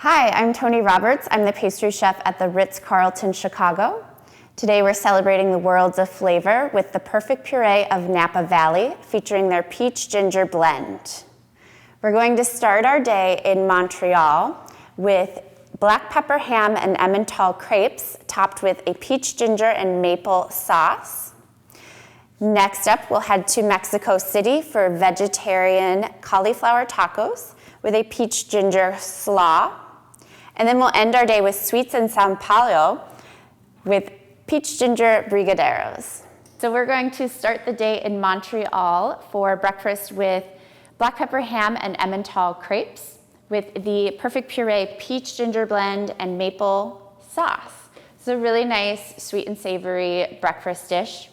Hi, I'm Toni Roberts. I'm the pastry chef at the Ritz-Carlton Chicago. Today we're celebrating the worlds of flavor with the perfect puree of Napa Valley, featuring their peach ginger blend. We're going to start our day in Montreal with black pepper ham and Emmental crepes topped with a peach ginger and maple sauce. Next up, we'll head to Mexico City for vegetarian cauliflower tacos with a peach ginger slaw. And then we'll end our day with sweets in São Paulo with peach ginger brigadeiros. So we're going to start the day in Montreal for breakfast with black pepper ham and Emmental crepes with the perfect puree peach ginger blend and maple sauce. It's a really nice sweet and savory breakfast dish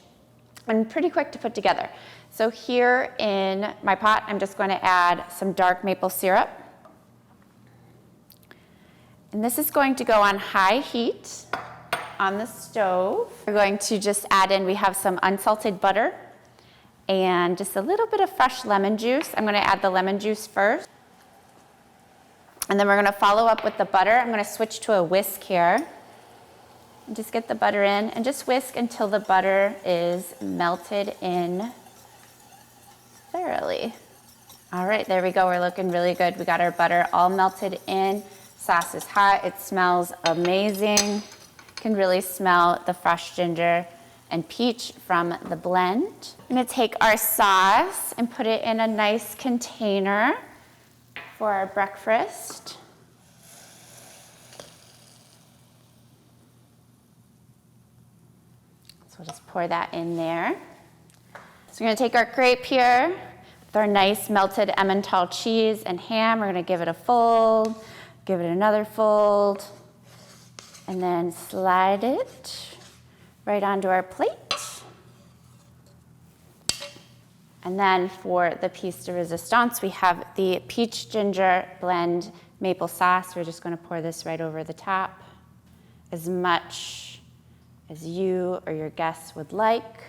and pretty quick to put together. So here in my pot, I'm just going to add some dark maple syrup. And this is going to go on high heat on the stove. We're going to just add in, we have some unsalted butter and just a little bit of fresh lemon juice. I'm going to add the lemon juice first. And then we're going to follow up with the butter. I'm going to switch to a whisk here. And just get the butter in and just whisk until the butter is melted in thoroughly. All right, there we go. We're looking really good. We got our butter all melted in. Sauce is hot. It smells amazing. You can really smell the fresh ginger and peach from the blend. I'm going to take our sauce and put it in a nice container for our breakfast. So we'll just pour that in there. So we're going to take our crepe here with our nice melted Emmental cheese and ham. We're going to give it a fold. Give it another fold, and then slide it right onto our plate. And then for the piece de resistance, we have the peach ginger blend maple sauce. We're just going to pour this right over the top, as much as you or your guests would like.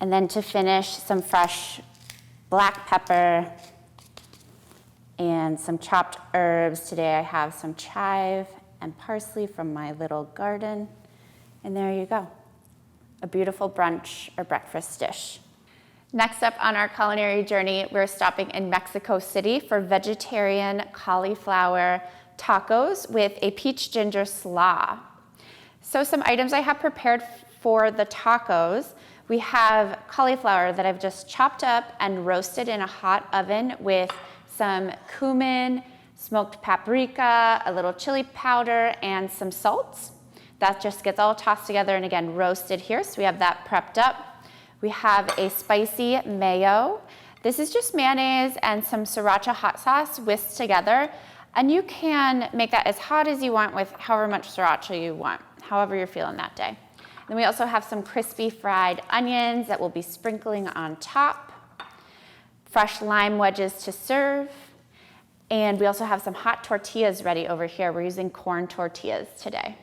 And then to finish, some fresh black pepper and some chopped herbs. Today I have some chive and parsley from my little garden. And there you go, a beautiful brunch or breakfast dish. Next up on our culinary journey, we're stopping in Mexico City for vegetarian cauliflower tacos with a peach ginger slaw. So some items I have prepared for the tacos. We have cauliflower that I've just chopped up and roasted in a hot oven with some cumin, smoked paprika, a little chili powder, and some salt. That just gets all tossed together and again roasted here, so we have that prepped up. We have a spicy mayo. This is just mayonnaise and some sriracha hot sauce whisked together, and you can make that as hot as you want with however much sriracha you want, however you're feeling that day. Then we also have some crispy fried onions that we'll be sprinkling on top. Fresh lime wedges to serve. And we also have some hot tortillas ready over here. We're using corn tortillas today.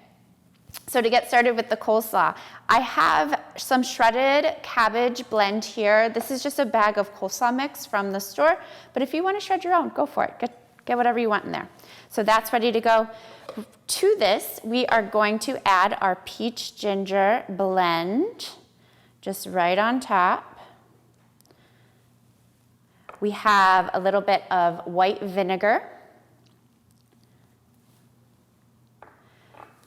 So to get started with the coleslaw, I have some shredded cabbage blend here. This is just a bag of coleslaw mix from the store, but if you want to shred your own, go for it. Get whatever you want in there. So that's ready to go. To this, we are going to add our peach ginger blend just right on top. We have a little bit of white vinegar.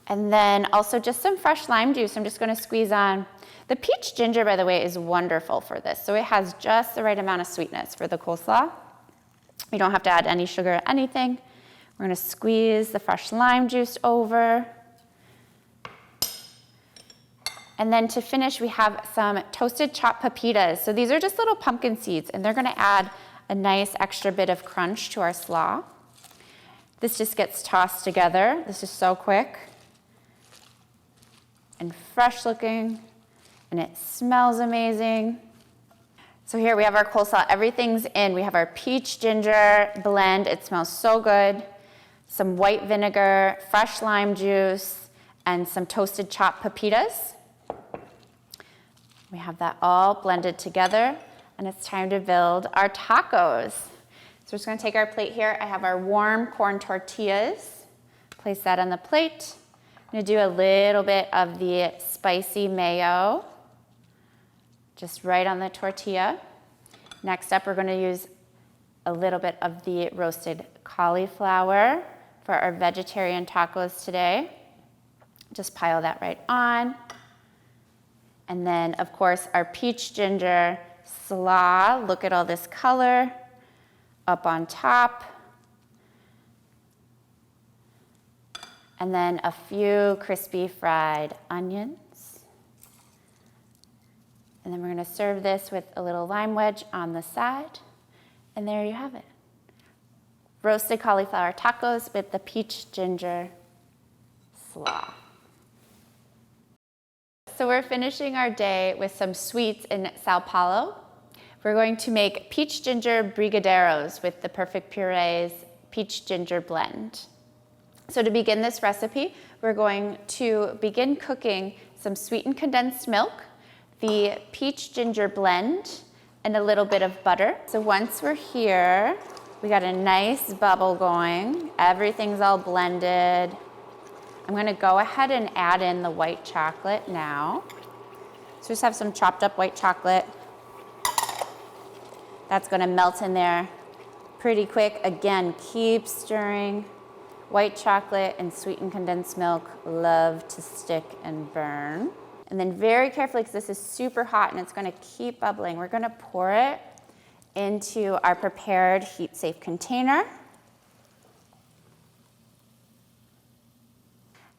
And then also just some fresh lime juice. I'm just going to squeeze on. The peach ginger, by the way, is wonderful for this. So it has just the right amount of sweetness for the coleslaw. You don't have to add any sugar or anything. We're going to squeeze the fresh lime juice over. And then to finish, we have some toasted chopped pepitas. So these are just little pumpkin seeds, and they're going to add a nice extra bit of crunch to our slaw. This just gets tossed together. This is so quick and fresh looking, and it smells amazing. So here we have our coleslaw. Everything's in. We have our peach ginger blend. It smells so good. Some white vinegar, fresh lime juice, and some toasted chopped pepitas. We have that all blended together, and it's time to build our tacos. So we're just gonna take our plate here. I have our warm corn tortillas. Place that on the plate. I'm gonna do a little bit of the spicy mayo, just right on the tortilla. Next up, we're gonna use a little bit of the roasted cauliflower for our vegetarian tacos today. Just pile that right on. And then, of course, our peach ginger slaw. Look at all this color up on top. And then a few crispy fried onions. And then we're gonna serve this with a little lime wedge on the side. And there you have it. Roasted cauliflower tacos with the peach ginger slaw. So we're finishing our day with some sweets in São Paulo. We're going to make peach ginger brigadeiros with the Perfect Puree's peach ginger blend. So to begin this recipe, we're going to begin cooking some sweetened condensed milk, the peach ginger blend, and a little bit of butter. So once we're here, we got a nice bubble going. Everything's all blended. I'm gonna go ahead and add in the white chocolate now. So just have some chopped up white chocolate. That's gonna melt in there pretty quick. Again, keep stirring. White chocolate and sweetened condensed milk love to stick and burn. And then very carefully, because this is super hot and it's gonna keep bubbling, we're gonna pour it into our prepared heat-safe container.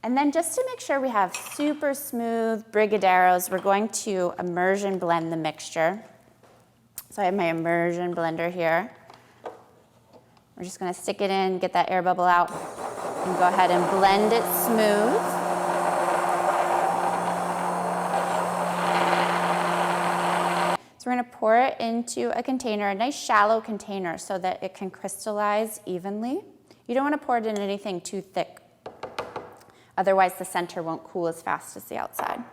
And then just to make sure we have super smooth brigadeiros, we're going to immersion blend the mixture. So I have my immersion blender here. We're just gonna stick it in, get that air bubble out, and go ahead and blend it smooth. So we're gonna pour it into a container, a nice shallow container, so that it can crystallize evenly. You don't wanna pour it in anything too thick. Otherwise, the center won't cool as fast as the outside.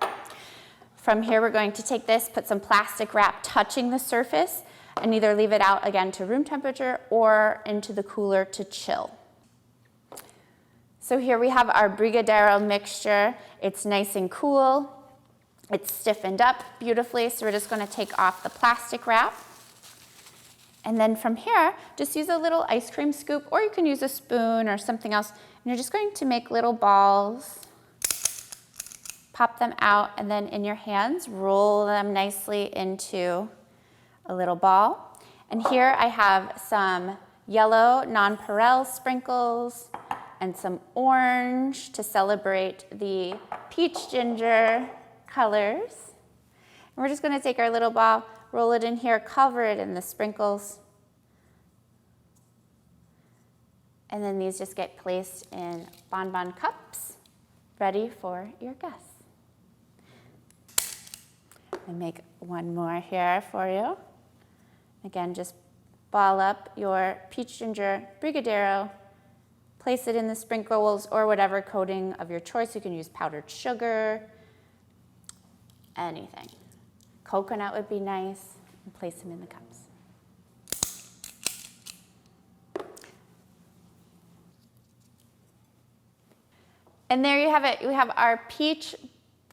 From here, we're going to take this, put some plastic wrap touching the surface, and either leave it out again to room temperature or into the cooler to chill. So here we have our brigadeiro mixture. It's nice and cool. It's stiffened up beautifully, so we're just gonna take off the plastic wrap. And then from here, just use a little ice cream scoop, or you can use a spoon or something else. And you're just going to make little balls, pop them out, and then in your hands, roll them nicely into a little ball. And here I have some yellow nonpareil sprinkles and some orange to celebrate the peach ginger colors. And we're just gonna take our little ball, roll it in here, cover it in the sprinkles. And then these just get placed in bonbon cups, ready for your guests. And make one more here for you. Again, just ball up your peach ginger brigadeiro, place it in the sprinkles or whatever coating of your choice. You can use powdered sugar, anything. Coconut would be nice, and place them in the cups. And there you have it. We have our peach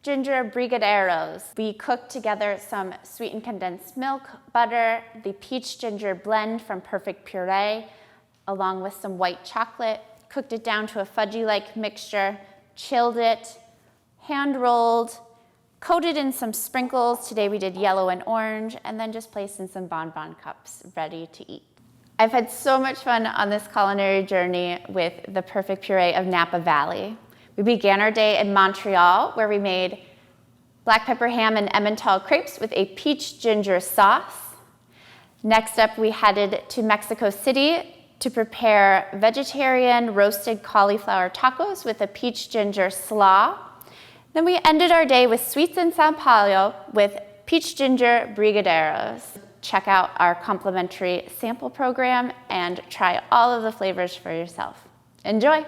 ginger brigadeiros. We cooked together some sweetened condensed milk, butter, the peach ginger blend from Perfect Puree, along with some white chocolate, cooked it down to a fudgy-like mixture, chilled it, hand-rolled, coated in some sprinkles. Today we did yellow and orange, and then just placed in some bonbon cups, ready to eat. I've had so much fun on this culinary journey with the Perfect Puree of Napa Valley. We began our day in Montreal, where we made black pepper ham and Emmental crepes with a peach ginger sauce. Next up, we headed to Mexico City to prepare vegetarian roasted cauliflower tacos with a peach ginger slaw. Then we ended our day with sweets in São Paulo with peach ginger brigadeiros. Check out our complimentary sample program and try all of the flavors for yourself. Enjoy!